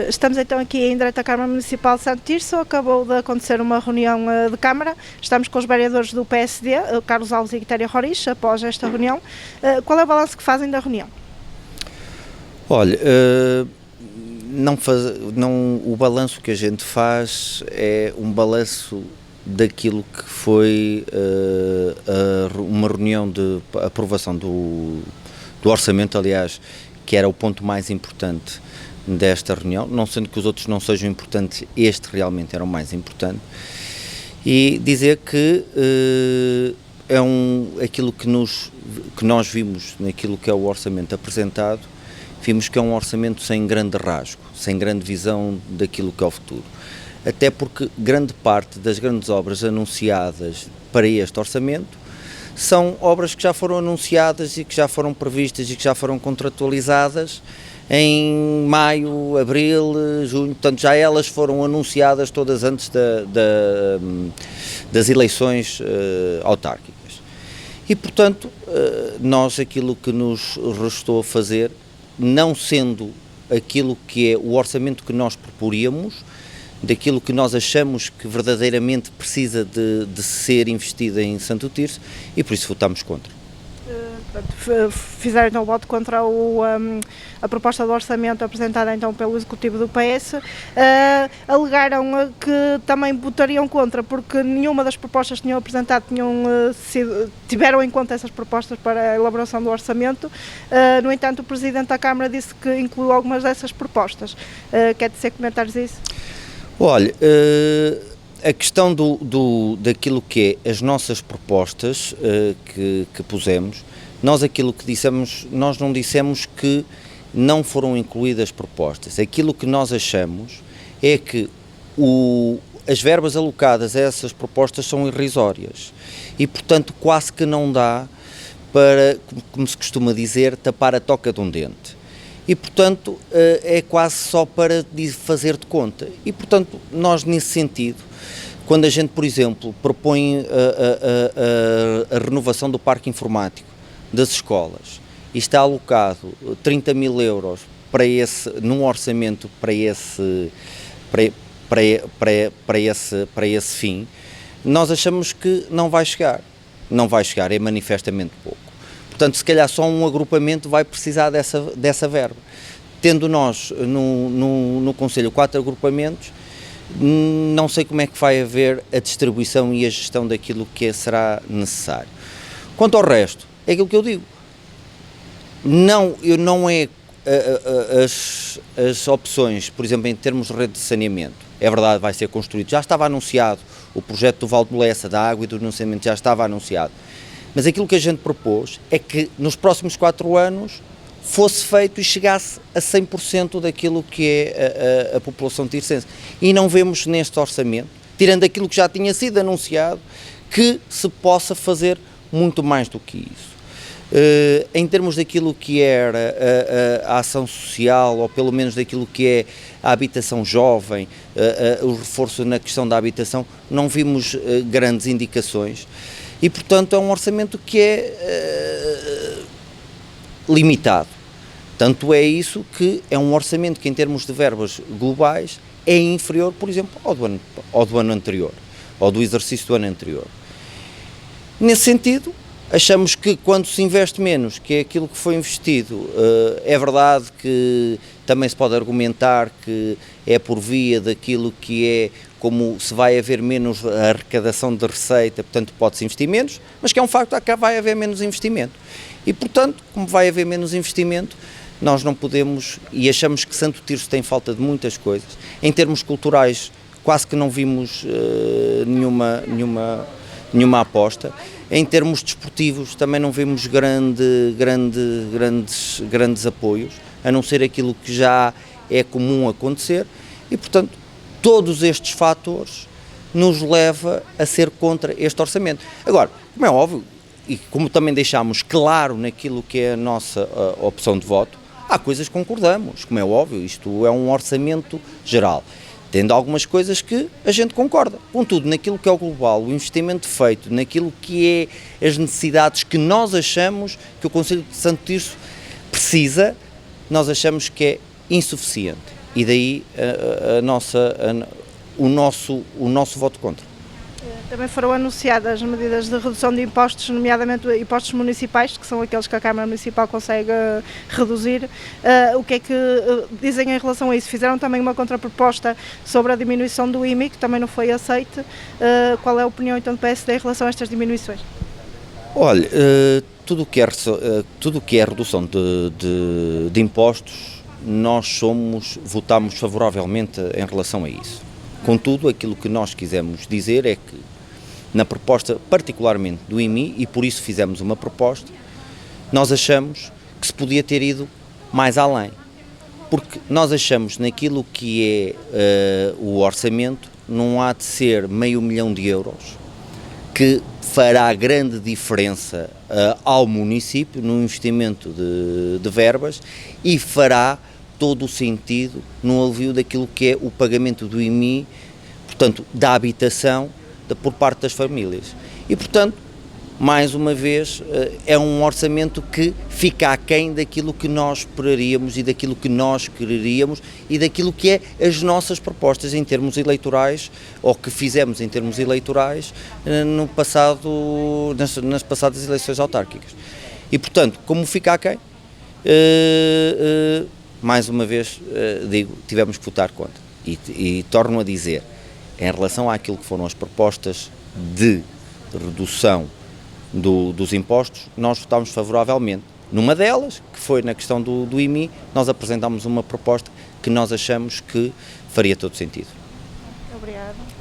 Estamos então aqui em direto à Câmara Municipal de Santo Tirso. Acabou de acontecer uma reunião de Câmara. Estamos com os vereadores do PSD, Carlos Alves e Quitéria Roriz, após esta reunião. Qual é o balanço que fazem da reunião? Olha, o balanço que a gente faz é um balanço daquilo que foi uma reunião de aprovação do orçamento, aliás, que era o ponto mais importante desta reunião, não sendo que os outros não sejam importantes, este realmente era o mais importante, e dizer que aquilo que nós vimos naquilo que é o orçamento apresentado, vimos que é um orçamento sem grande rasgo, sem grande visão daquilo que é o futuro. Até porque grande parte das grandes obras anunciadas para este orçamento são obras que já foram anunciadas e que já foram previstas e que já foram contratualizadas em maio, abril, junho, portanto já elas foram anunciadas todas antes das eleições autárquicas. E portanto, nós aquilo que nos restou a fazer, não sendo aquilo que é o orçamento que nós proporíamos, daquilo que nós achamos que verdadeiramente precisa de ser investido em Santo Tirso, e por isso votamos contra. Fizeram então o voto contra a proposta de orçamento apresentada então pelo Executivo do PS. Alegaram que também votariam contra porque nenhuma das propostas que tinham apresentado tiveram em conta essas propostas para a elaboração do orçamento. No entanto, o Presidente da Câmara disse que incluiu algumas dessas propostas. Quer dizer comentários a isso? Olha, a questão daquilo que é as nossas propostas que pusemos, nós aquilo que dissemos, nós não dissemos que não foram incluídas propostas. Aquilo que nós achamos é que as verbas alocadas a essas propostas são irrisórias e, portanto, quase que não dá para, como se costuma dizer, tapar a toca de um dente. E, portanto, é quase só para fazer de conta. E, portanto, nós, nesse sentido, quando a gente, por exemplo, propõe a renovação do parque informático das escolas e está alocado 30 mil euros num orçamento para esse fim, nós achamos que não vai chegar. Não vai chegar, é manifestamente pouco. Portanto, se calhar só um agrupamento vai precisar dessa verba. Tendo nós no Conselho 4 agrupamentos, não sei como é que vai haver a distribuição e a gestão daquilo que será necessário. Quanto ao resto, é aquilo que eu digo. Não é as opções, por exemplo, em termos de rede de saneamento, é verdade, vai ser construído, já estava anunciado, o projeto do Val de Lessa, da água e do saneamento já estava anunciado. Mas aquilo que a gente propôs é que nos próximos 4 anos fosse feito e chegasse a 100% daquilo que é a população tircense. E não vemos neste orçamento, tirando aquilo que já tinha sido anunciado, que se possa fazer muito mais do que isso. Em termos daquilo que era a ação social, ou pelo menos daquilo que é a habitação jovem, o reforço na questão da habitação, não vimos grandes indicações. E, portanto, é um orçamento que é limitado. Tanto é isso que é um orçamento que, em termos de verbas globais, é inferior, por exemplo, ao do ano anterior, ou do exercício do ano anterior. Nesse sentido, achamos que quando se investe menos, que é aquilo que foi investido, é verdade que também se pode argumentar que é por via daquilo que é como se vai haver menos arrecadação de receita, portanto pode-se investir menos, mas que é um facto que vai haver menos investimento. E, portanto, como vai haver menos investimento, nós não podemos, e achamos que Santo Tirso tem falta de muitas coisas. Em termos culturais, quase que não vimos nenhuma aposta. Em termos desportivos, também não vimos grandes apoios, a não ser aquilo que já é comum acontecer, e, portanto, todos estes fatores nos leva a ser contra este orçamento. Agora, como é óbvio, e como também deixámos claro naquilo que é a nossa opção de voto, há coisas que concordamos, como é óbvio, isto é um orçamento geral, tendo algumas coisas que a gente concorda. Contudo, naquilo que é o global, o investimento feito, naquilo que é as necessidades que nós achamos que o Conselho de Santo Tirso precisa, nós achamos que é insuficiente. e daí o nosso voto contra. Também foram anunciadas medidas de redução de impostos, nomeadamente impostos municipais, que são aqueles que a Câmara Municipal consegue reduzir. O que é que dizem em relação a isso? Fizeram também uma contraproposta sobre a diminuição do IMI, que também não foi aceite. Qual é a opinião então do PSD em relação a estas diminuições? Olha, tudo o que é redução de impostos, nós votamos favoravelmente em relação a isso. Contudo, aquilo que nós quisemos dizer é que, na proposta particularmente do IMI, e por isso fizemos uma proposta, nós achamos que se podia ter ido mais além. Porque nós achamos naquilo que é o orçamento, não há de ser €500 mil, que fará grande diferença ao município no investimento de verbas e fará todo o sentido no alívio daquilo que é o pagamento do IMI, portanto, da habitação por parte das famílias. E, portanto, mais uma vez, é um orçamento que fica aquém daquilo que nós esperaríamos e daquilo que nós quereríamos e daquilo que é as nossas propostas em termos eleitorais, ou que fizemos em termos eleitorais nas passadas eleições autárquicas. E, portanto, como fica aquém, mais uma vez, digo, tivemos que votar contra. E torno a dizer, em relação àquilo que foram as propostas de redução dos impostos, nós votámos favoravelmente. Numa delas, que foi na questão do IMI, nós apresentámos uma proposta que nós achamos que faria todo sentido. Obrigada.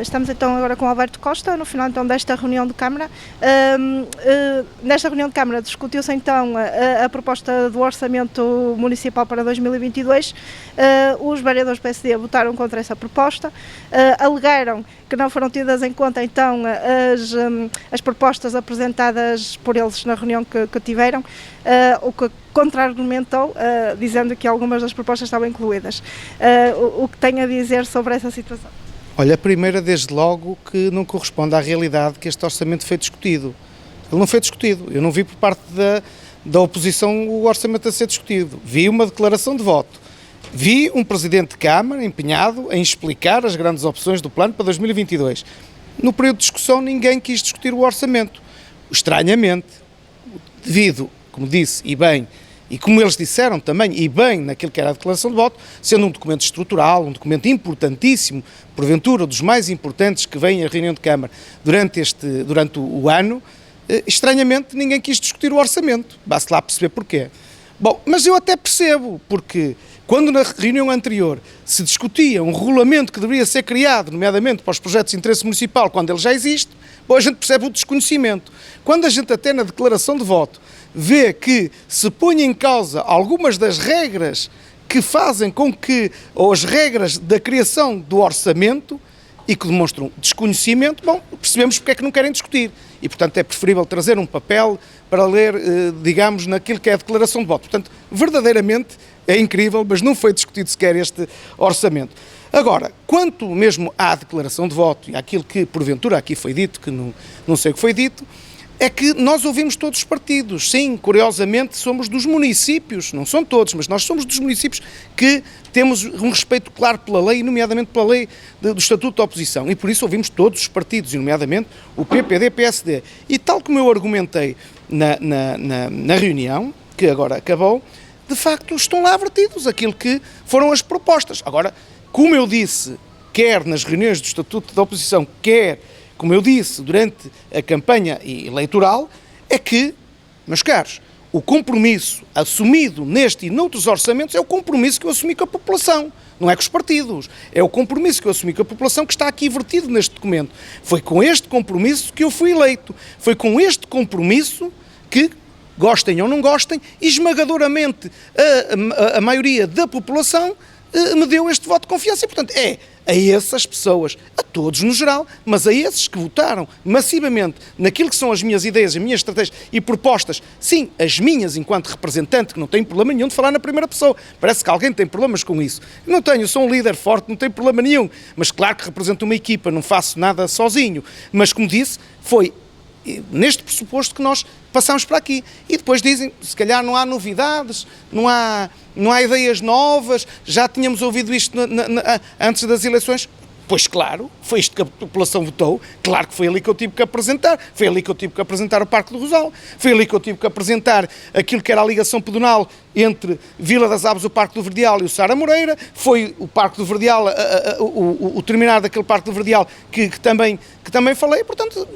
Estamos então agora com o Alberto Costa, no final então desta reunião de Câmara. Nesta reunião de Câmara discutiu-se então a proposta do Orçamento Municipal para 2022. Os vereadores do PSD votaram contra essa proposta, alegaram que não foram tidas em conta então as propostas apresentadas por eles na reunião que tiveram, o que contra-argumentou, dizendo que algumas das propostas estavam incluídas. O que tem a dizer sobre essa situação? Olha, a primeira, desde logo, que não corresponde à realidade que este orçamento foi discutido. Ele não foi discutido. Eu não vi por parte da oposição o orçamento a ser discutido. Vi uma declaração de voto. Vi um Presidente de Câmara empenhado em explicar as grandes opções do plano para 2022. No período de discussão, ninguém quis discutir o orçamento. Estranhamente, devido, como disse, e bem, e como eles disseram também, e bem naquilo que era a declaração de voto, sendo um documento estrutural, um documento importantíssimo, porventura dos mais importantes que vem à reunião de Câmara durante o ano, estranhamente ninguém quis discutir o orçamento. Basta lá perceber porquê. Bom, mas eu até percebo, porque quando na reunião anterior se discutia um regulamento que deveria ser criado, nomeadamente para os projetos de interesse municipal, quando ele já existe, bom, a gente percebe o desconhecimento. Quando a gente até na declaração de voto vê que se põe em causa algumas das regras que fazem com que, ou as regras da criação do orçamento, e que demonstram desconhecimento, bom, percebemos porque é que não querem discutir. E, portanto, é preferível trazer um papel para ler, digamos, naquilo que é a declaração de voto. Portanto, verdadeiramente é incrível, mas não foi discutido sequer este orçamento. Agora, quanto mesmo à declaração de voto e àquilo que, porventura, aqui foi dito, que não sei o que foi dito, é que nós ouvimos todos os partidos. Sim, curiosamente, somos dos municípios, não são todos, mas nós somos dos municípios que temos um respeito claro pela lei, nomeadamente pela lei do Estatuto da Oposição. E por isso ouvimos todos os partidos, e nomeadamente o PPD, PSD. E tal como eu argumentei na reunião, que agora acabou, de facto estão lá vertidos aquilo que foram as propostas. Agora, como eu disse, quer nas reuniões do Estatuto da Oposição, quer, como eu disse, durante a campanha eleitoral, é que, meus caros, o compromisso assumido neste e noutros orçamentos é o compromisso que eu assumi com a população, não é com os partidos. É o compromisso que eu assumi com a população que está aqui vertido neste documento. Foi com este compromisso que eu fui eleito. Foi com este compromisso que, gostem ou não gostem, esmagadoramente a maioria da população me deu este voto de confiança. E, portanto, é a essas pessoas, a todos no geral, mas a esses que votaram massivamente naquilo que são as minhas ideias, as minhas estratégias e propostas, sim, as minhas enquanto representante, que não tenho problema nenhum de falar na primeira pessoa. Parece que alguém tem problemas com isso. Não tenho, sou um líder forte, não tenho problema nenhum, mas claro que represento uma equipa, não faço nada sozinho. Mas, como disse, foi neste pressuposto que nós passamos para aqui. E depois dizem, se calhar não há novidades, não há ideias novas, já tínhamos ouvido isto antes das eleições. Pois claro, foi isto que a população votou, claro que foi ali que eu tive que apresentar, foi ali que eu tive que apresentar o Parque do Rosal, foi ali que eu tive que apresentar aquilo que era a ligação pedonal entre Vila das Aves, o Parque do Verdeal e o Sara Moreira, foi o Parque do Verdeal, o terminar daquele Parque do Verdeal que também falei, portanto,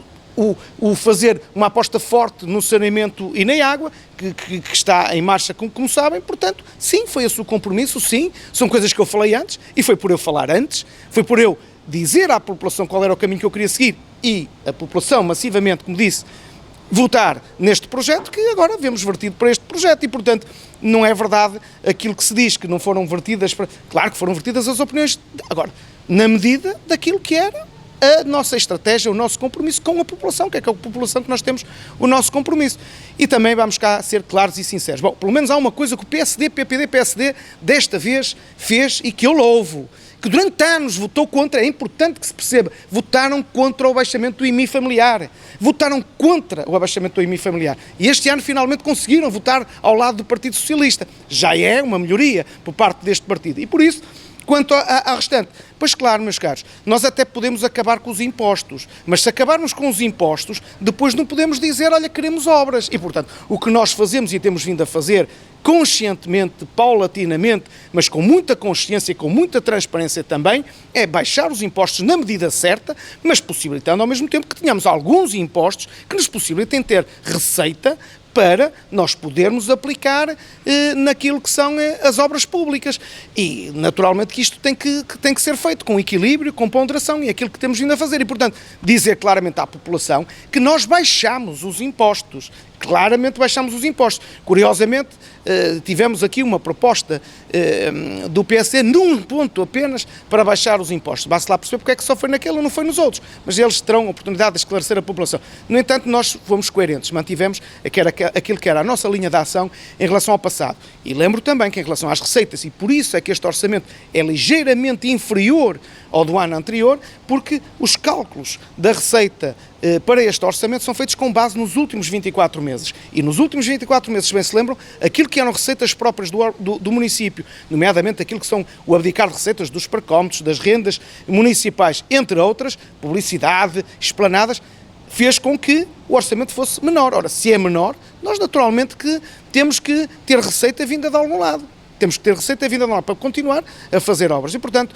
o fazer uma aposta forte no saneamento e na água, que está em marcha, como sabem, portanto, sim, foi esse o compromisso, sim, são coisas que eu falei antes, e foi por eu falar antes, foi por eu dizer à população qual era o caminho que eu queria seguir, e a população massivamente, como disse, votar neste projeto, que agora vemos vertido para este projeto, e portanto, não é verdade aquilo que se diz, que não foram vertidas, claro que foram vertidas as opiniões, agora, na medida daquilo que era a nossa estratégia, o nosso compromisso com a população, que é com a população que nós temos o nosso compromisso. E também vamos cá ser claros e sinceros. Bom, pelo menos há uma coisa que o PSD, PPD, PSD desta vez fez e que eu louvo, que durante anos votou contra, é importante que se perceba, votaram contra o abaixamento do IMI familiar, votaram contra o abaixamento do IMI familiar, e este ano finalmente conseguiram votar ao lado do Partido Socialista. Já é uma melhoria por parte deste partido, e por isso, quanto ao restante, pois claro, meus caros, nós até podemos acabar com os impostos, mas se acabarmos com os impostos, depois não podemos dizer, olha, queremos obras. E, portanto, o que nós fazemos e temos vindo a fazer conscientemente, paulatinamente, mas com muita consciência e com muita transparência também, é baixar os impostos na medida certa, mas possibilitando ao mesmo tempo que tenhamos alguns impostos que nos possibilitem ter receita para nós podermos aplicar naquilo que são as obras públicas. E, naturalmente, que isto tem que ser feito com equilíbrio, com ponderação, e é aquilo que temos vindo a fazer. E, portanto, dizer claramente à população que nós baixamos os impostos. Claramente baixamos os impostos. Curiosamente, tivemos aqui uma proposta do PSD num ponto apenas para baixar os impostos. Basta lá perceber porque é que só foi naquele e não foi nos outros. Mas eles terão a oportunidade de esclarecer a população. No entanto, nós fomos coerentes, mantivemos aquilo que era a nossa linha de ação em relação ao passado. E lembro também que em relação às receitas, e por isso é que este orçamento é ligeiramente inferior ao do ano anterior, porque os cálculos da receita para este orçamento são feitos com base nos últimos 24 meses. E nos últimos 24 meses, se bem se lembram, aquilo que eram receitas próprias do município, nomeadamente aquilo que são o abdicar de receitas dos parcómetros, das rendas municipais, entre outras, publicidade, esplanadas, fez com que o orçamento fosse menor. Ora, se é menor, nós naturalmente que temos que ter receita vinda de algum lado. Temos que ter receita vinda de algum lado para continuar a fazer obras. E, portanto,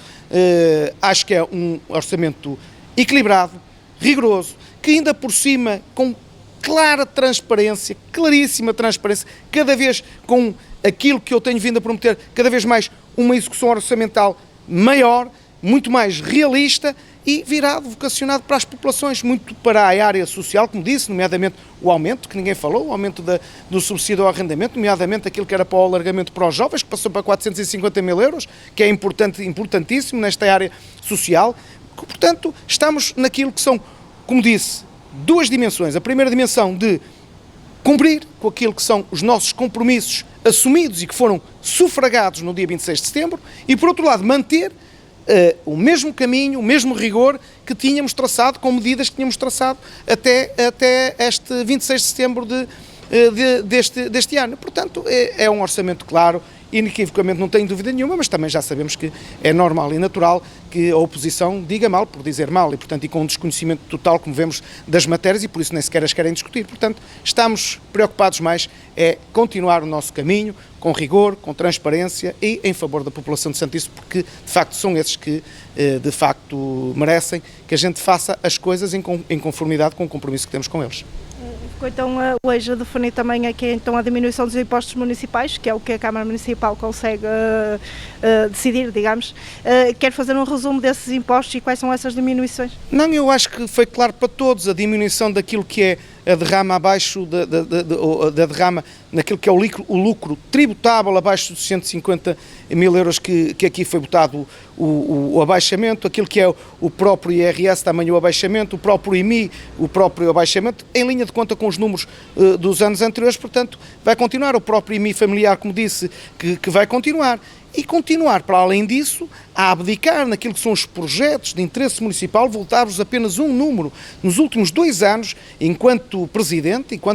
acho que é um orçamento equilibrado, rigoroso, que ainda por cima, com clara transparência, claríssima transparência, cada vez com aquilo que eu tenho vindo a prometer, cada vez mais uma execução orçamental maior, muito mais realista e virado, vocacionado para as populações, muito para a área social, como disse, nomeadamente o aumento, que ninguém falou, o aumento do subsídio ao arrendamento, nomeadamente aquilo que era para o alargamento para os jovens, que passou para 450 mil euros, que é importantíssimo nesta área social, Portanto, estamos naquilo que são, como disse, duas dimensões. A primeira dimensão de cumprir com aquilo que são os nossos compromissos assumidos e que foram sufragados no dia 26 de setembro e, por outro lado, manter o mesmo caminho, o mesmo rigor que tínhamos traçado, com medidas que tínhamos traçado até este 26 de setembro deste ano. Portanto, é um orçamento claro, inequivocamente, não tenho dúvida nenhuma, mas também já sabemos que é normal e natural que a oposição diga mal por dizer mal e, portanto, e com um desconhecimento total, como vemos, das matérias e por isso nem sequer as querem discutir. Portanto, estamos preocupados mais é continuar o nosso caminho com rigor, com transparência e em favor da população de Santice, porque, de facto, são esses que, de facto, merecem que a gente faça as coisas em conformidade com o compromisso que temos com eles. Ficou então hoje a definir também aqui então a diminuição dos impostos municipais, que é o que a Câmara Municipal consegue decidir, digamos. Quer fazer um resumo desses impostos e quais são essas diminuições? Não, eu acho que foi claro para todos a diminuição daquilo que é a derrama abaixo da derrama, naquilo que é o lucro tributável abaixo dos 150 mil euros que aqui foi votado o abaixamento, aquilo que é o próprio IRS também o abaixamento, o próprio IMI o próprio abaixamento, em linha de conta com os números dos anos anteriores, portanto vai continuar, o próprio IMI familiar, como disse, que vai continuar. E continuar, para além disso, a abdicar naquilo que são os projetos de interesse municipal, voltar-vos apenas um número. Nos últimos 2 anos, enquanto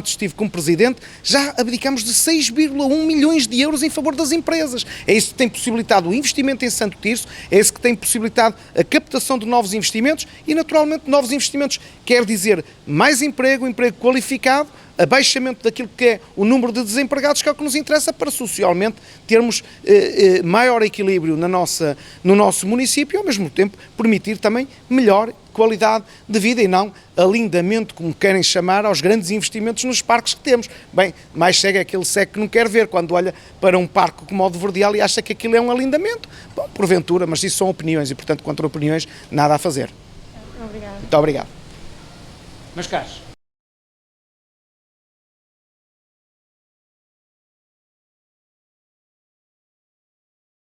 estive como presidente, já abdicamos de 6,1 milhões de euros em favor das empresas. É isso que tem possibilitado o investimento em Santo Tirso, é isso que tem possibilitado a captação de novos investimentos e, naturalmente, novos investimentos quer dizer mais emprego, emprego qualificado, abaixamento daquilo que é o número de desempregados, que é o que nos interessa para socialmente termos maior equilíbrio no nosso município e ao mesmo tempo permitir também melhor qualidade de vida e não alindamento, como querem chamar, aos grandes investimentos nos parques que temos. Bem, mais cego é aquele cego que não quer ver quando olha para um parque como o de Verdeal e acha que aquilo é um alindamento. Bom, porventura, mas isso são opiniões e, portanto, contra opiniões, nada a fazer. Obrigada. Muito obrigado. Meus caros.